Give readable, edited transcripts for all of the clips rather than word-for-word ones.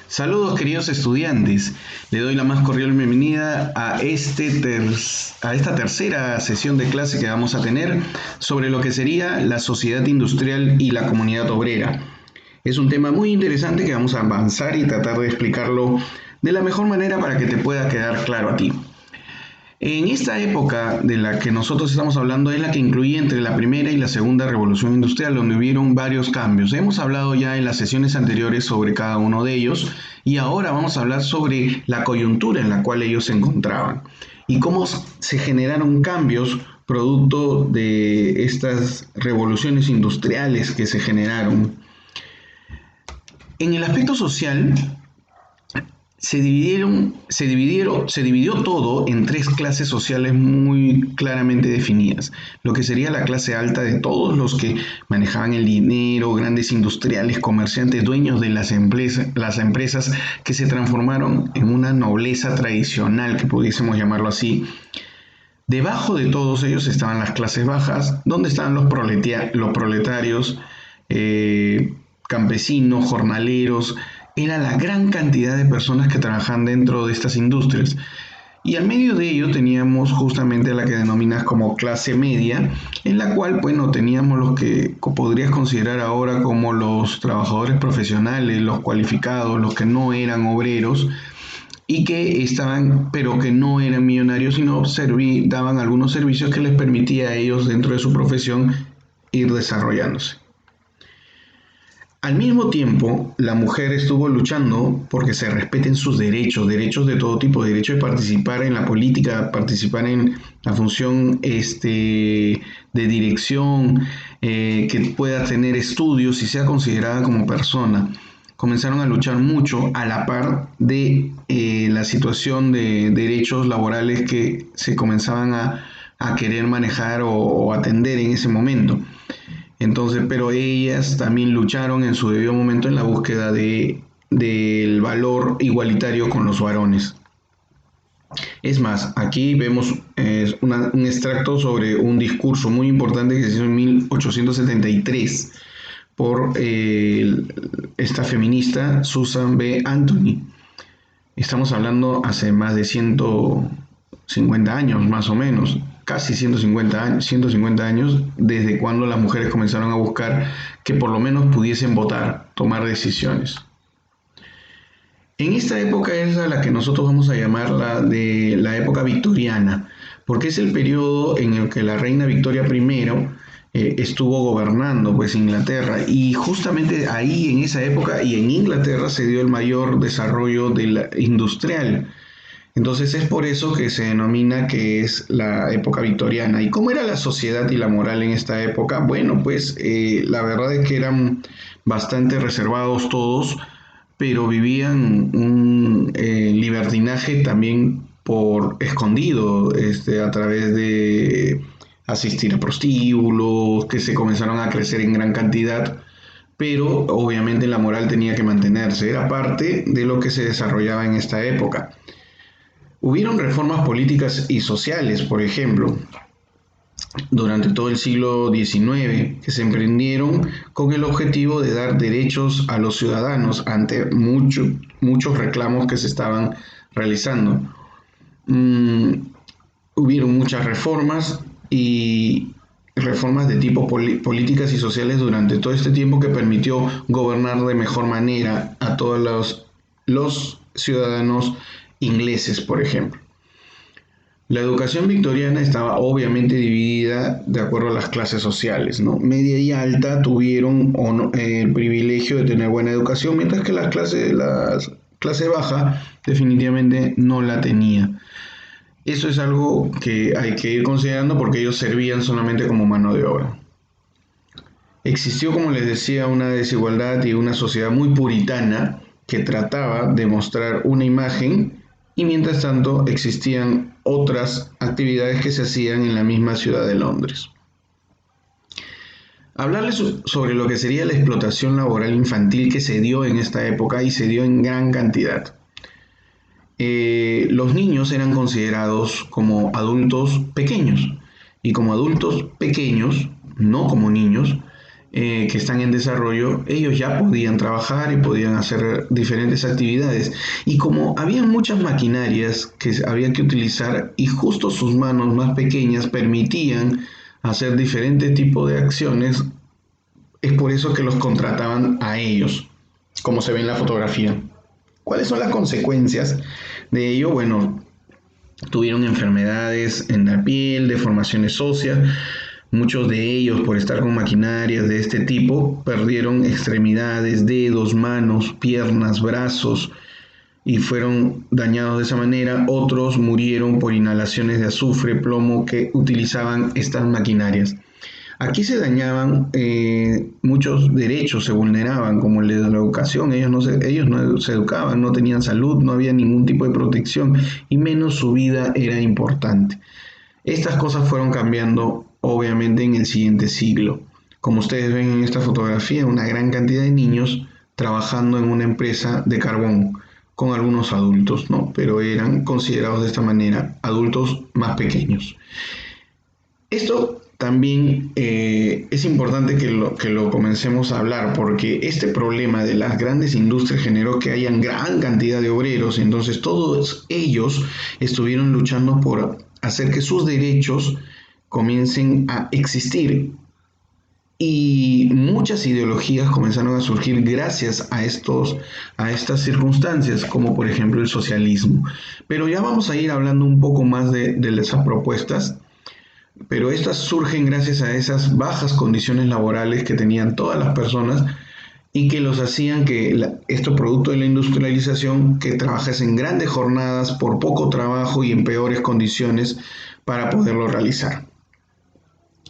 Saludos queridos estudiantes, le doy la más cordial bienvenida a esta tercera sesión de clase que vamos a tener sobre lo que sería la sociedad industrial y la comunidad obrera. Es un tema muy interesante que vamos a avanzar y tratar de explicarlo de la mejor manera para que te pueda quedar claro a ti. En esta época de la que nosotros estamos hablando es la que incluye entre la primera y la segunda revolución industrial, donde hubieron varios cambios. Hemos hablado ya en las sesiones anteriores sobre cada uno de ellos y ahora vamos a hablar sobre la coyuntura en la cual ellos se encontraban y cómo se generaron cambios producto de estas revoluciones industriales que se generaron. En el aspecto social, se dividió todo en tres clases sociales muy claramente definidas. Lo que sería la clase alta de todos los que manejaban el dinero, grandes industriales, comerciantes, dueños de las empresas que se transformaron en una nobleza tradicional, que pudiésemos llamarlo así. Debajo de todos ellos estaban las clases bajas, donde estaban los proletarios, campesinos, jornaleros. Era la gran cantidad de personas que trabajaban dentro de estas industrias. Y al medio de ello teníamos justamente la que denominas como clase media, en la cual, bueno, teníamos los que podrías considerar ahora como los trabajadores profesionales, los cualificados, los que no eran obreros y que estaban, pero que no eran millonarios, sino daban algunos servicios que les permitía a ellos dentro de su profesión ir desarrollándose. Al mismo tiempo, la mujer estuvo luchando porque se respeten sus derechos de todo tipo, derecho de participar en la política, participar en la función de dirección, que pueda tener estudios y sea considerada como persona. Comenzaron a luchar mucho a la par de la situación de derechos laborales que se comenzaban a querer manejar o atender en ese momento. Entonces, pero ellas también lucharon en su debido momento en la búsqueda del valor igualitario con los varones. Es más, aquí vemos un extracto sobre un discurso muy importante que se hizo en 1873 por esta feminista Susan B. Anthony. Estamos hablando hace más de 150 años, más o menos, casi 150 años, desde cuando las mujeres comenzaron a buscar que por lo menos pudiesen votar, tomar decisiones. En esta época es a la que nosotros vamos a llamar de la época victoriana, porque es el periodo en el que la reina Victoria I estuvo gobernando pues Inglaterra, y justamente ahí en esa época y en Inglaterra se dio el mayor desarrollo industrial. Entonces es por eso que se denomina que es la época victoriana. ¿Y cómo era la sociedad y la moral en esta época? Bueno, pues la verdad es que eran bastante reservados todos, pero vivían un libertinaje también por escondido, a través de asistir a prostíbulos, que se comenzaron a crecer en gran cantidad, pero obviamente la moral tenía que mantenerse, era parte de lo que se desarrollaba en esta época. Hubieron reformas políticas y sociales, por ejemplo, durante todo el siglo XIX, que se emprendieron con el objetivo de dar derechos a los ciudadanos ante muchos reclamos que se estaban realizando. Hubieron muchas reformas y reformas de tipo políticas y sociales durante todo este tiempo que permitió gobernar de mejor manera a todos los ciudadanos ingleses, por ejemplo. La educación victoriana estaba obviamente dividida de acuerdo a las clases sociales, ¿no? Media y alta tuvieron el privilegio de tener buena educación, mientras que la clase baja definitivamente no la tenía. Eso es algo que hay que ir considerando porque ellos servían solamente como mano de obra. Existió, como les decía, una desigualdad y una sociedad muy puritana que trataba de mostrar una imagen, y mientras tanto existían otras actividades que se hacían en la misma ciudad de Londres. Hablarles sobre lo que sería la explotación laboral infantil que se dio en esta época y se dio en gran cantidad. Los niños eran considerados como adultos pequeños, y como adultos pequeños, no como niños, que están en desarrollo, ellos ya podían trabajar y podían hacer diferentes actividades. Y como había muchas maquinarias que había que utilizar y justo sus manos más pequeñas permitían hacer diferentes tipos de acciones, es por eso que los contrataban a ellos, como se ve en la fotografía. ¿Cuáles son las consecuencias de ello? Bueno, tuvieron enfermedades en la piel, deformaciones óseas. Muchos de ellos, por estar con maquinarias de este tipo, perdieron extremidades, dedos, manos, piernas, brazos y fueron dañados de esa manera. Otros murieron por inhalaciones de azufre, plomo que utilizaban estas maquinarias. Aquí se dañaban muchos derechos, se vulneraban, como el de la educación. Ellos no se educaban, no tenían salud, no había ningún tipo de protección y menos su vida era importante. Estas cosas fueron cambiando obviamente en el siguiente siglo. Como ustedes ven en esta fotografía, una gran cantidad de niños trabajando en una empresa de carbón con algunos adultos, ¿no? Pero eran considerados de esta manera adultos más pequeños. Esto también es importante que lo comencemos a hablar porque este problema de las grandes industrias generó que hayan gran cantidad de obreros, entonces todos ellos estuvieron luchando por hacer que sus derechos comiencen a existir y muchas ideologías comenzaron a surgir gracias a estas circunstancias, como por ejemplo el socialismo. Pero ya vamos a ir hablando un poco más de esas propuestas, pero estas surgen gracias a esas bajas condiciones laborales que tenían todas las personas y que los hacían esto producto de la industrialización, que trabajasen grandes jornadas por poco trabajo y en peores condiciones para poderlo realizar.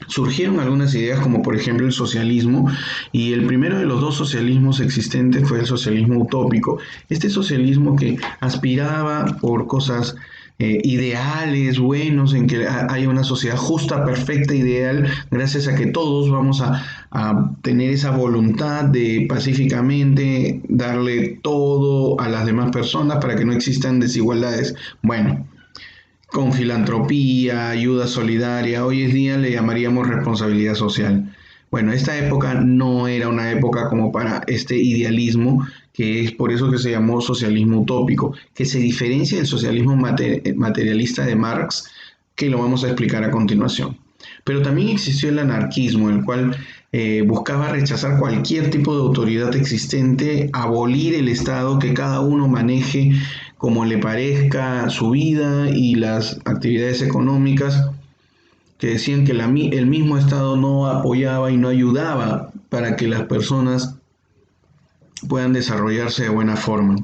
Surgieron algunas ideas como por ejemplo el socialismo y el primero de los dos socialismos existentes fue el socialismo utópico. Este socialismo que aspiraba por cosas ideales, buenos, en que haya una sociedad justa, perfecta, ideal, gracias a que todos vamos a tener esa voluntad de pacíficamente darle todo a las demás personas para que no existan desigualdades. Bueno, con filantropía, ayuda solidaria, hoy en día le llamaríamos responsabilidad social. Bueno, esta época no era una época como para este idealismo, que es por eso que se llamó socialismo utópico, que se diferencia del socialismo materialista de Marx, que lo vamos a explicar a continuación. Pero también existió el anarquismo, el cual buscaba rechazar cualquier tipo de autoridad existente, abolir el Estado, que cada uno maneje como le parezca su vida y las actividades económicas, que decían que el mismo Estado no apoyaba y no ayudaba para que las personas puedan desarrollarse de buena forma.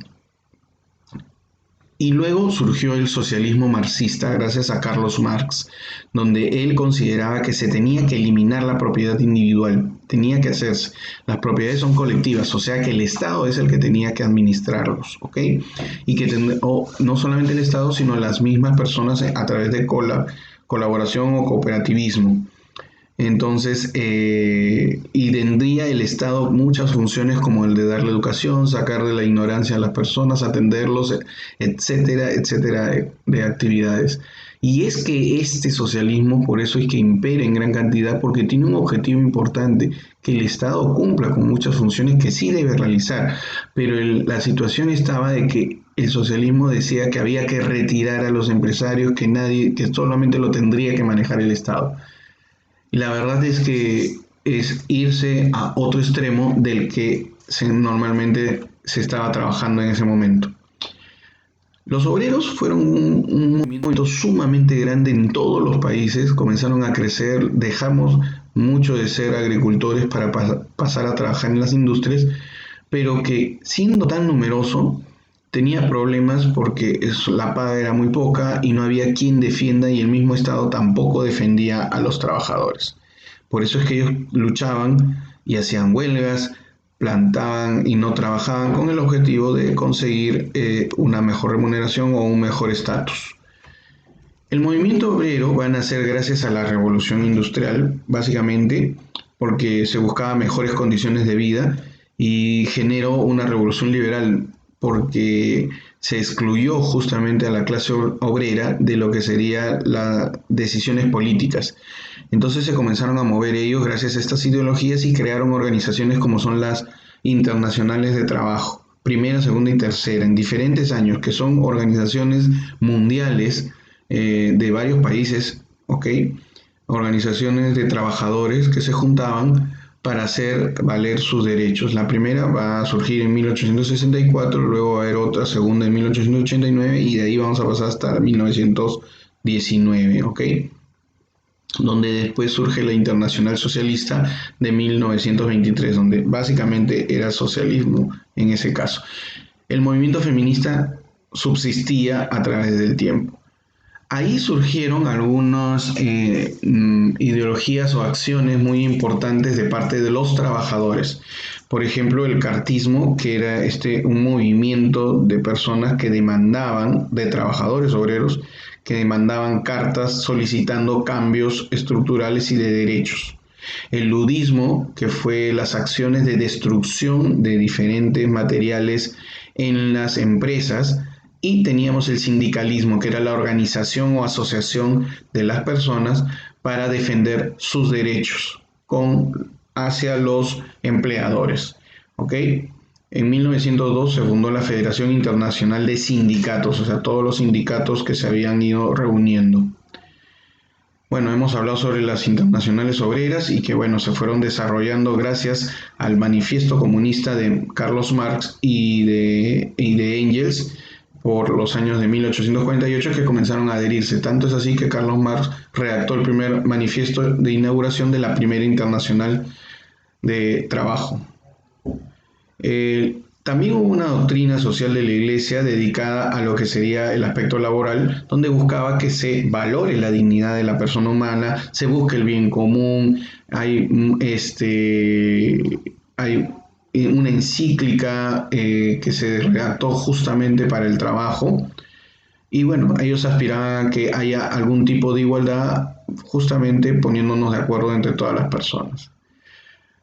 Y luego surgió el socialismo marxista gracias a Carlos Marx, donde él consideraba que se tenía que eliminar la propiedad individual, tenía que hacerse. Las propiedades son colectivas, o sea que el Estado es el que tenía que administrarlos, ¿ok? Y que no solamente el Estado, sino las mismas personas a través de colaboración o cooperativismo. Entonces, y tendría el Estado muchas funciones como el de darle educación, sacar de la ignorancia a las personas, atenderlos, etcétera, etcétera, de actividades. Y es que este socialismo, por eso es que impera en gran cantidad, porque tiene un objetivo importante, que el Estado cumpla con muchas funciones que sí debe realizar. Pero la situación estaba de que el socialismo decía que había que retirar a los empresarios, que solamente lo tendría que manejar el Estado. Y la verdad es que es irse a otro extremo del que normalmente se estaba trabajando en ese momento. Los obreros fueron un movimiento sumamente grande en todos los países, comenzaron a crecer, dejamos mucho de ser agricultores para pasar a trabajar en las industrias, pero que siendo tan numeroso tenía problemas porque la paga era muy poca y no había quien defienda y el mismo Estado tampoco defendía a los trabajadores. Por eso es que ellos luchaban y hacían huelgas, plantaban y no trabajaban con el objetivo de conseguir una mejor remuneración o un mejor estatus. El movimiento obrero va a nacer gracias a la revolución industrial, básicamente porque se buscaba mejores condiciones de vida y generó una revolución liberal porque se excluyó justamente a la clase obrera de lo que serían las decisiones políticas. Entonces se comenzaron a mover ellos gracias a estas ideologías y crearon organizaciones como son las internacionales de trabajo, primera, segunda y tercera, en diferentes años, que son organizaciones mundiales de varios países, ¿ok? Organizaciones de trabajadores que se juntaban para hacer valer sus derechos. La primera va a surgir en 1864, luego va a haber otra segunda en 1889 y de ahí vamos a pasar hasta 1919, ¿ok? Donde después surge la Internacional Socialista de 1923, donde básicamente era socialismo en ese caso. El movimiento feminista subsistía a través del tiempo. Ahí surgieron algunas ideologías o acciones muy importantes de parte de los trabajadores. Por ejemplo, el cartismo, que era un movimiento de personas que demandaban, de trabajadores obreros, que demandaban cartas solicitando cambios estructurales y de derechos. El ludismo, que fue las acciones de destrucción de diferentes materiales en las empresas, y teníamos el sindicalismo, que era la organización o asociación de las personas para defender sus derechos hacia los empleadores. ¿Ok? En 1902 se fundó la Federación Internacional de Sindicatos, o sea, todos los sindicatos que se habían ido reuniendo. Bueno, hemos hablado sobre las internacionales obreras y que, bueno, se fueron desarrollando gracias al manifiesto comunista de Carlos Marx y de Engels por los años de 1848 que comenzaron a adherirse. Tanto es así que Carlos Marx redactó el primer manifiesto de inauguración de la primera internacional de trabajo. También hubo una doctrina social de la Iglesia dedicada a lo que sería el aspecto laboral, donde buscaba que se valore la dignidad de la persona humana, se busque el bien común, hay una encíclica que se redactó justamente para el trabajo, y bueno, ellos aspiraban a que haya algún tipo de igualdad, justamente poniéndonos de acuerdo entre todas las personas.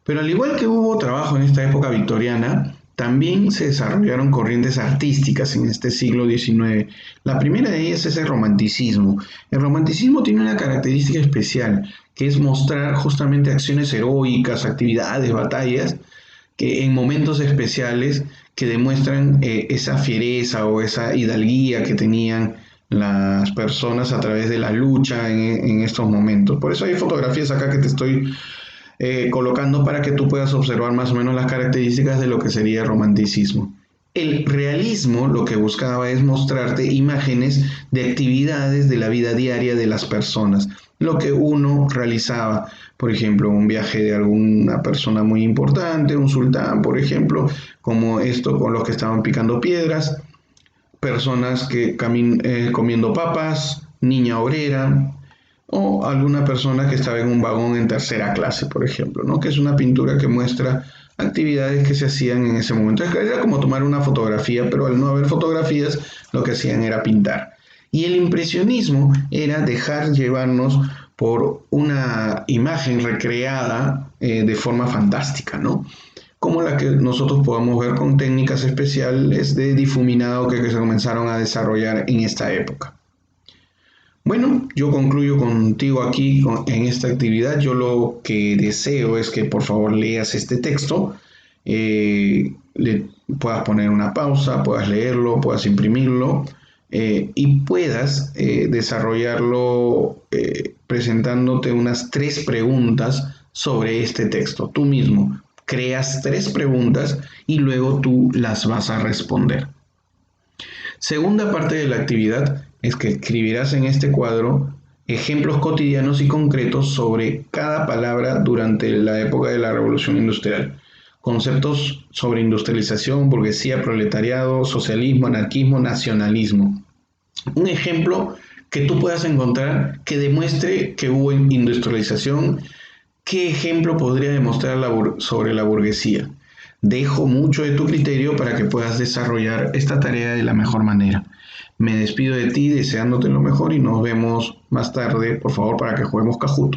Pero al igual que hubo trabajo en esta época victoriana, también se desarrollaron corrientes artísticas en este siglo XIX. La primera de ellas es el romanticismo. El romanticismo tiene una característica especial, que es mostrar justamente acciones heroicas, actividades, batallas, que en momentos especiales que demuestran esa fiereza o esa hidalguía que tenían las personas a través de la lucha en estos momentos. Por eso hay fotografías acá que te estoy colocando para que tú puedas observar más o menos las características de lo que sería el romanticismo. El realismo lo que buscaba es mostrarte imágenes de actividades de la vida diaria de las personas, lo que uno realizaba, por ejemplo, un viaje de alguna persona muy importante, un sultán, por ejemplo, como esto con los que estaban picando piedras, personas que comiendo papas, niña obrera, o alguna persona que estaba en un vagón en tercera clase, por ejemplo, ¿no? Que es una pintura que muestra actividades que se hacían en ese momento. Era como tomar una fotografía, pero al no haber fotografías, lo que hacían era pintar. Y el impresionismo era dejar llevarnos por una imagen recreada de forma fantástica, ¿no? Como la que nosotros podamos ver con técnicas especiales de difuminado que se comenzaron a desarrollar en esta época. Bueno, yo concluyo contigo aquí en esta actividad. Yo lo que deseo es que por favor leas este texto, le puedas poner una pausa, puedas leerlo, puedas imprimirlo y puedas desarrollarlo presentándote unas 3 preguntas sobre este texto. Tú mismo creas 3 preguntas y luego tú las vas a responder. Segunda parte de la actividad es que escribirás en este cuadro ejemplos cotidianos y concretos sobre cada palabra durante la época de la Revolución Industrial. Conceptos sobre industrialización, burguesía, proletariado, socialismo, anarquismo, nacionalismo. Un ejemplo que tú puedas encontrar que demuestre que hubo industrialización. ¿Qué ejemplo podría demostrar sobre la burguesía? Dejo mucho de tu criterio para que puedas desarrollar esta tarea de la mejor manera. Me despido de ti deseándote lo mejor y nos vemos más tarde, por favor, para que juguemos Kahoot.